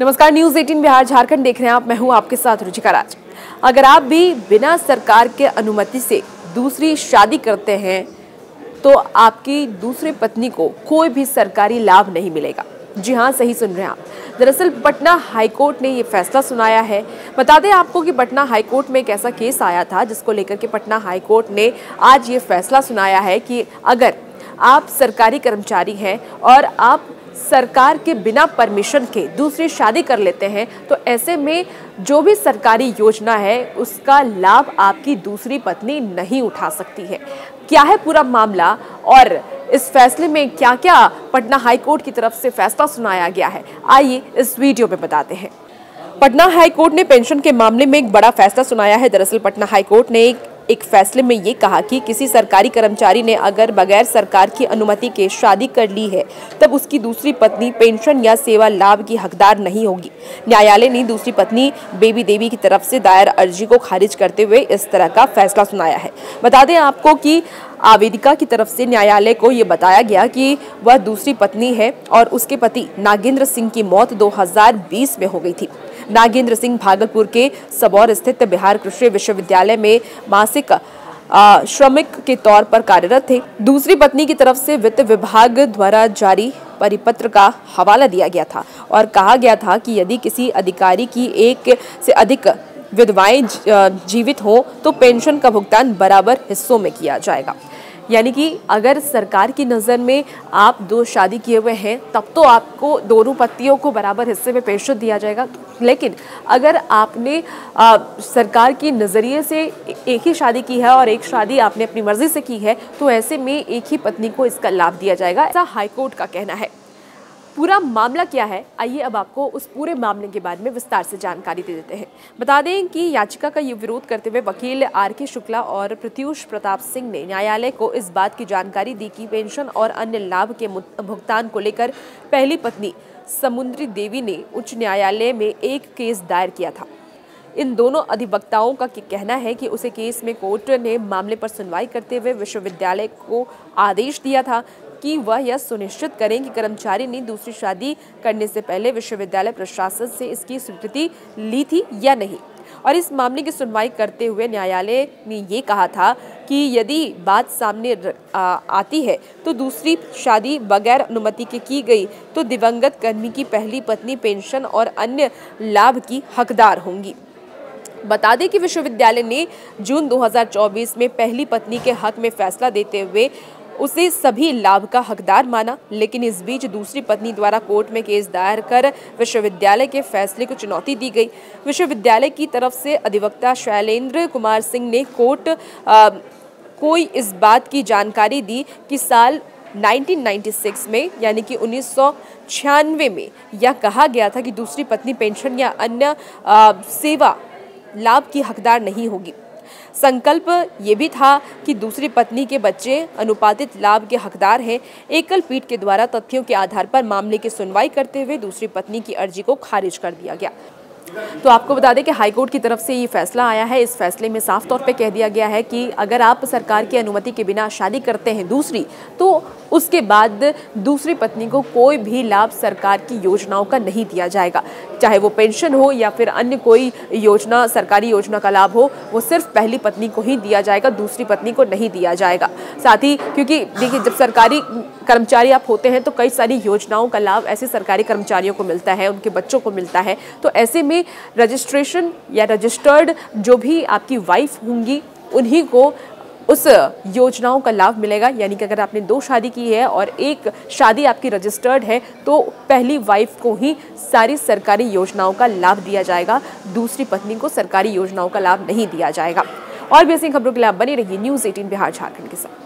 नमस्कार, न्यूज़ 18 बिहार झारखंड देख रहे हैं आप। मैं हूं आपके साथ रुचिका राज। अगर आप भी बिना सरकार के अनुमति से दूसरी शादी करते हैं तो आपकी दूसरी पत्नी को कोई भी सरकारी लाभ नहीं मिलेगा। जी हां, सही सुन रहे हैं आप। दरअसल पटना हाईकोर्ट ने ये फैसला सुनाया है। बता दें आपको कि पटना हाईकोर्ट में एक ऐसा केस आया था जिसको लेकर के पटना हाईकोर्ट ने आज ये फैसला सुनाया है कि अगर आप सरकारी कर्मचारी हैं और आप सरकार के बिना परमिशन के दूसरी शादी कर लेते हैं तो ऐसे में जो भी सरकारी योजना है उसका लाभ आपकी दूसरी पत्नी नहीं उठा सकती है। क्या है पूरा मामला और इस फैसले में क्या क्या पटना हाईकोर्ट की तरफ से फैसला सुनाया गया है, आइए इस वीडियो में बताते हैं। पटना हाईकोर्ट ने पेंशन के मामले में एक बड़ा फैसला सुनाया है। दरअसल पटना हाईकोर्ट ने एक फैसले में ये कहा कि किसी सरकारी कर्मचारी ने अगर बगैर सरकार की अनुमति के शादी कर ली है तब उसकी दूसरी पत्नी पेंशन या सेवा लाभ की हकदार नहीं होगी। न्यायालय ने दूसरी पत्नी बेबी देवी की तरफ से दायर अर्जी को खारिज करते हुए इस तरह का फैसला सुनाया है। बता दें आपको कि आवेदिका की तरफ से न्यायालय को ये बताया गया कि वह दूसरी पत्नी है और उसके पति नागेंद्र सिंह की मौत 2020 में हो गई थी। नागेंद्र सिंह भागलपुर के सबौर स्थित बिहार कृषि विश्वविद्यालय में मासिक श्रमिक के तौर पर कार्यरत थे। दूसरी पत्नी की तरफ से वित्त विभाग द्वारा जारी परिपत्र का हवाला दिया गया था और कहा गया था कि यदि किसी अधिकारी की एक से अधिक विधवाएं जीवित हो तो पेंशन का भुगतान बराबर हिस्सों में किया जाएगा। यानी कि अगर सरकार की नज़र में आप दो शादी किए हुए हैं तब तो आपको दोनों पतियों को बराबर हिस्से में पेंशन दिया जाएगा, लेकिन अगर आपने सरकार की नज़रिए से एक ही शादी की है और एक शादी आपने अपनी मर्जी से की है तो ऐसे में एक ही पत्नी को इसका लाभ दिया जाएगा, ऐसा हाईकोर्ट का कहना है। पूरा मामला क्या है, आइए अब आपको उस पूरे मामले के बारे में विस्तार से जानकारी दे देते हैं। बता दें कि याचिका का ये विरोध करते हुए वकील आर.के. शुक्ला और प्रत्यूष प्रताप सिंह ने न्यायालय को इस बात की जानकारी दी कि पेंशन और अन्य लाभ के भुगतान को लेकर पहली पत्नी समुद्री देवी ने उच्च न्यायालय में एक केस दायर किया था। इन दोनों अधिवक्ताओं का कहना है कि उसे केस में कोर्ट ने मामले पर सुनवाई करते हुए विश्वविद्यालय को आदेश दिया था कि वह यह सुनिश्चित करें कि कर्मचारी ने दूसरी शादी करने से पहले विश्वविद्यालय प्रशासन से इसकी स्वीकृति ली थी या नहीं। और इस मामले की सुनवाई करते हुए न्यायालय ने ये कहा था कि यदि बात सामने आती है तो दूसरी शादी बगैर अनुमति के की गई तो दिवंगत कर्मी की पहली पत्नी पेंशन और अन्य लाभ की हकदार होंगी। बता दें कि विश्वविद्यालय ने जून 2024 में पहली पत्नी के हक में फैसला देते हुए उसे सभी लाभ का हकदार माना, लेकिन इस बीच दूसरी पत्नी द्वारा कोर्ट में केस दायर कर विश्वविद्यालय के फैसले को चुनौती दी गई। विश्वविद्यालय की तरफ से अधिवक्ता शैलेंद्र कुमार सिंह ने कोर्ट को इस बात की जानकारी दी कि साल 1996 में यानी कि 1996 में यह कहा गया था कि दूसरी पत्नी पेंशन या अन्य सेवा लाभ की हकदार नहीं होगी। संकल्प ये भी था कि दूसरी पत्नी के बच्चे अनुपातित लाभ के हकदार हैं। एकल पीठ के द्वारा तथ्यों के आधार पर मामले की सुनवाई करते हुए दूसरी पत्नी की अर्जी को खारिज कर दिया गया। तो आपको बता दें कि हाईकोर्ट की तरफ से ये फैसला आया है। इस फैसले में साफ तौर पे कह दिया गया है कि अगर आप सरकार की अनुमति के बिना शादी करते हैं दूसरी, तो उसके बाद दूसरी पत्नी को कोई भी लाभ सरकार की योजनाओं का नहीं दिया जाएगा, चाहे वो पेंशन हो या फिर अन्य कोई योजना, सरकारी योजना का लाभ हो, वो सिर्फ पहली पत्नी को ही दिया जाएगा, दूसरी पत्नी को नहीं दिया जाएगा। साथ ही क्योंकि देखिए, जब सरकारी कर्मचारी आप होते हैं तो कई सारी योजनाओं का लाभ ऐसे सरकारी कर्मचारियों को मिलता है, उनके बच्चों को मिलता है। तो ऐसे में रजिस्ट्रेशन या रजिस्टर्ड जो भी आपकी वाइफ होंगी उन्हीं को उस योजनाओं का लाभ मिलेगा। यानी कि अगर आपने दो शादी की है और एक शादी आपकी रजिस्टर्ड है तो पहली वाइफ को ही सारी सरकारी योजनाओं का लाभ दिया जाएगा, दूसरी पत्नी को सरकारी योजनाओं का लाभ नहीं दिया जाएगा। और भी ऐसी खबरों के लिए आप बने रहिए न्यूज़ 18 बिहार झारखंड के साथ।